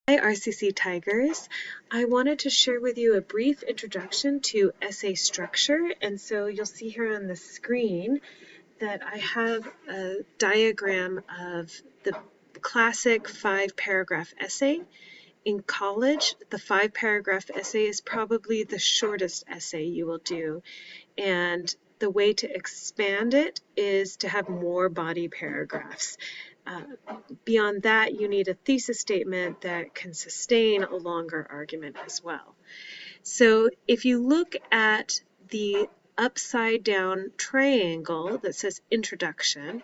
Hi, RCC Tigers. I wanted to share with you a brief introduction to essay structure. And so you'll see here on the screen that I have a diagram of the classic 5-paragraph essay. In college, the 5-paragraph essay is probably the shortest essay you will do. And the way to expand it is to have more body paragraphs. Beyond that, you need a thesis statement that can sustain a longer argument as well. So if you look at the upside down triangle that says introduction,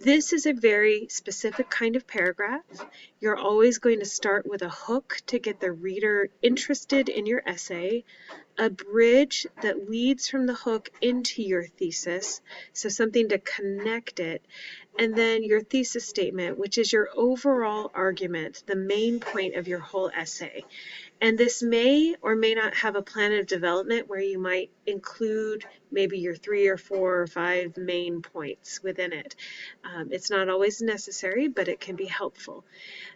this is a very specific kind of paragraph. You're always going to start with a hook to get the reader interested in your essay, a bridge that leads from the hook into your thesis, so something to connect it, and then your thesis statement, which is your overall argument, the main point of your whole essay. And this may or may not have a plan of development where you might include maybe your 3 or 4 or 5 main points within it. It's not always necessary, but it can be helpful.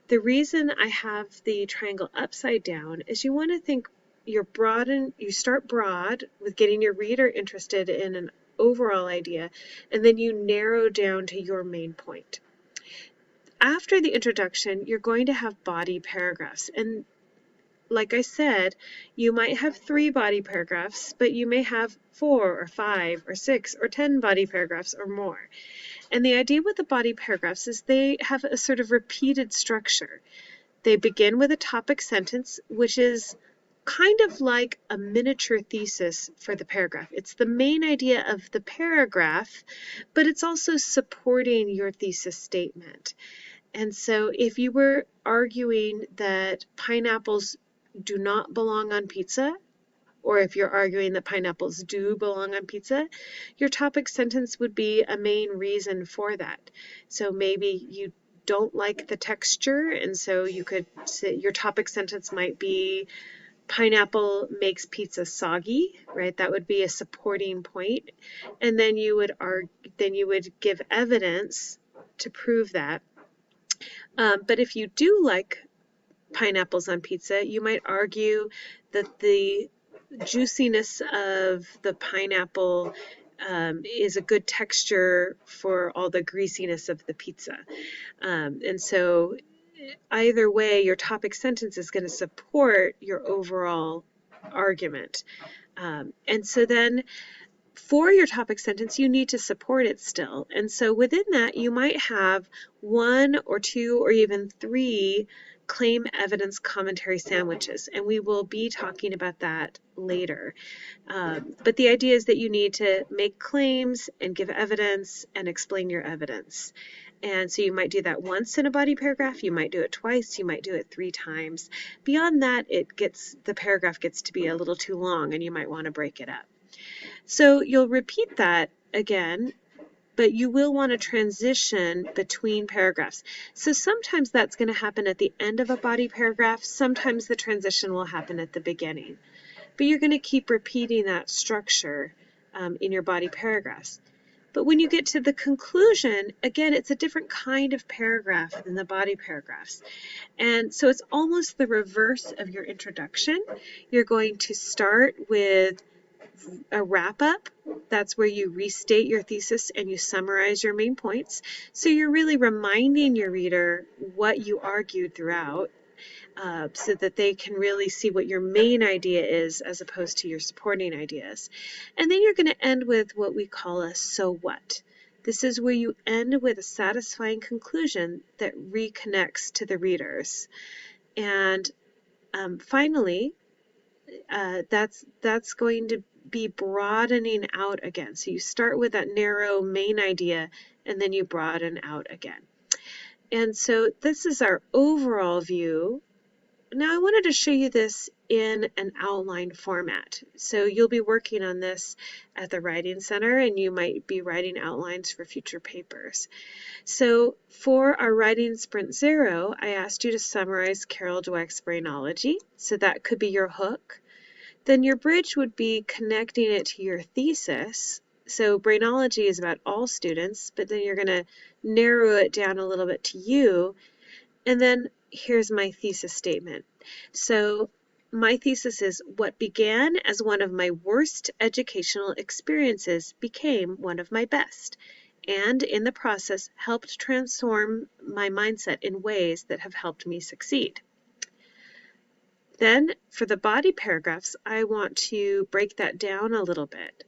The reason I have the triangle upside down is you want to think you start broad with getting your reader interested in an overall idea, and then you narrow down to your main point. After the introduction, you're going to have body paragraphs, and like I said, you might have 3 body paragraphs, but you may have 4 or 5 or 6 or 10 body paragraphs or more. And the idea with the body paragraphs is they have a sort of repeated structure. They begin with a topic sentence, which is kind of like a miniature thesis for the paragraph. It's the main idea of the paragraph, but it's also supporting your thesis statement. And so if you were arguing that pineapples do not belong on pizza, or if you're arguing that pineapples do belong on pizza, your topic sentence would be a main reason for that. So maybe you don't like the texture, and so you could say your topic sentence might be pineapple makes pizza soggy, right? That would be a supporting point. And then you would give evidence to prove that. But if you do like pineapples on pizza, you might argue that the juiciness of the pineapple is a good texture for all the greasiness of the pizza. And so either way, your topic sentence is going to support your overall argument. And so then for your topic sentence, you need to support it still. And so within that, you might have 1 or 2 or even 3 claim evidence commentary sandwiches, and we will be talking about that later. But the idea is that you need to make claims and give evidence and explain your evidence. And so you might do that once in a body paragraph, you might do it twice, you might do it 3 times. Beyond that, the paragraph gets to be a little too long and you might want to break it up. So you'll repeat that again, but you will want to transition between paragraphs. So sometimes that's going to happen at the end of a body paragraph, sometimes the transition will happen at the beginning. But you're going to keep repeating that structure in your body paragraphs. But when you get to the conclusion, again, it's a different kind of paragraph than the body paragraphs. And so it's almost the reverse of your introduction. You're going to start with a wrap-up. That's where you restate your thesis and you summarize your main points. So you're really reminding your reader what you argued throughout, so that they can really see what your main idea is as opposed to your supporting ideas. And then you're going to end with what we call a so what. This is where you end with a satisfying conclusion that reconnects to the readers. And finally, that's going to be broadening out again. So you start with that narrow main idea and then you broaden out again. And so this is our overall view. Now I wanted to show you this in an outline format. So you'll be working on this at the Writing Center and you might be writing outlines for future papers. So for our Writing Sprint 0, I asked you to summarize Carol Dweck's Brainology. So that could be your hook. Then your bridge would be connecting it to your thesis. So Brainology is about all students, but then you're going to narrow it down a little bit to you. And then here's my thesis statement. So my thesis is what began as one of my worst educational experiences became one of my best, and in the process helped transform my mindset in ways that have helped me succeed. Then for the body paragraphs, I want to break that down a little bit.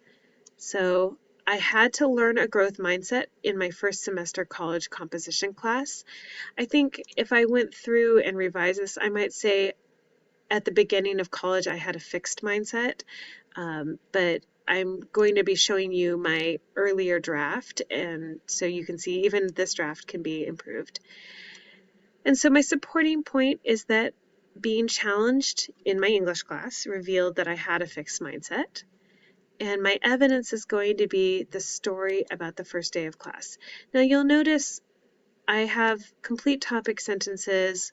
So I had to learn a growth mindset in my first semester college composition class. I think if I went through and revised this, I might say at the beginning of college I had a fixed mindset, but I'm going to be showing you my earlier draft, and so you can see even this draft can be improved. And so my supporting point is that being challenged in my English class revealed that I had a fixed mindset. And my evidence is going to be the story about the first day of class. Now you'll notice I have complete topic sentences,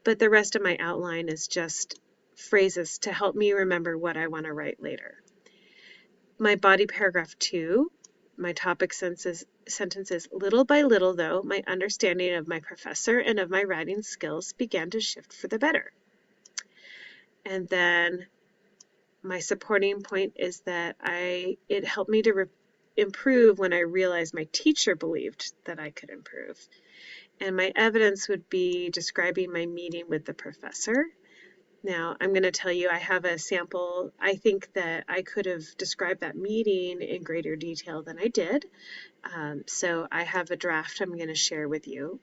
but the rest of my outline is just phrases to help me remember what I want to write later. My body paragraph 2, my topic sentences, little by little though, my understanding of my professor and of my writing skills began to shift for the better. And then my supporting point is that it helped me to improve when I realized my teacher believed that I could improve. And my evidence would be describing my meeting with the professor. Now, I'm going to tell you I have a sample. I think that I could have described that meeting in greater detail than I did. So I have a draft I'm going to share with you,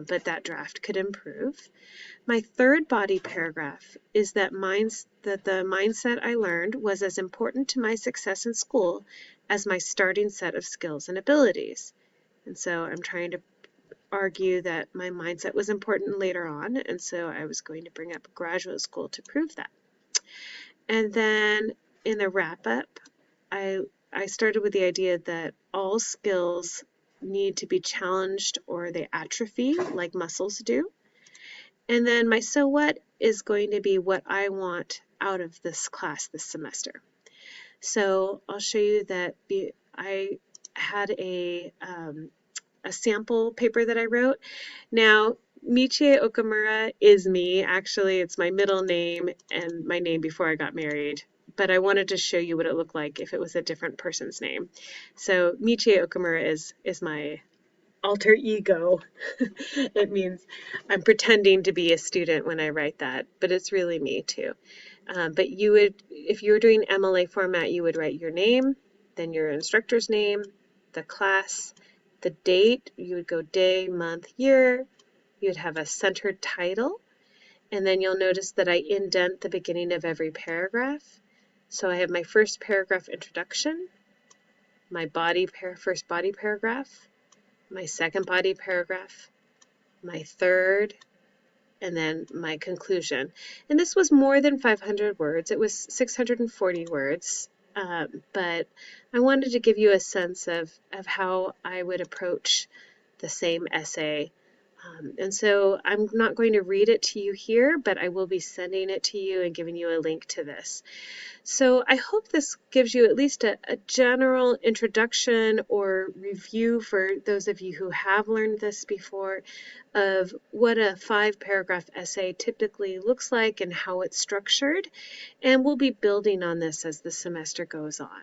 but that draft could improve. My third body paragraph is that the mindset I learned was as important to my success in school as my starting set of skills and abilities. And so I'm trying to argue that my mindset was important later on, and so I was going to bring up graduate school to prove that. And then in the wrap-up, I started with the idea that all skills need to be challenged or they atrophy like muscles do. And then my so what is going to be what I want out of this class this semester. So I'll show you that I had a sample paper that I wrote. Now, Michie Okamura is me. Actually, it's my middle name and my name before I got married. But I wanted to show you what it looked like if it was a different person's name. So Michie Okamura is my alter ego. It means I'm pretending to be a student when I write that, but it's really me too. But you would, if you were doing MLA format, you would write your name, then your instructor's name, the class, the date, you would go day, month, year, you'd have a centered title, and then you'll notice that I indent the beginning of every paragraph. So I have my first paragraph introduction, my first body paragraph, my second body paragraph, my third, and then my conclusion. And this was more than 500 words. It was 640 words, but I wanted to give you a sense of how I would approach the same essay. And so I'm not going to read it to you here, but I will be sending it to you and giving you a link to this. So I hope this gives you at least a general introduction or review for those of you who have learned this before of what a 5-paragraph essay typically looks like and how it's structured. And we'll be building on this as the semester goes on.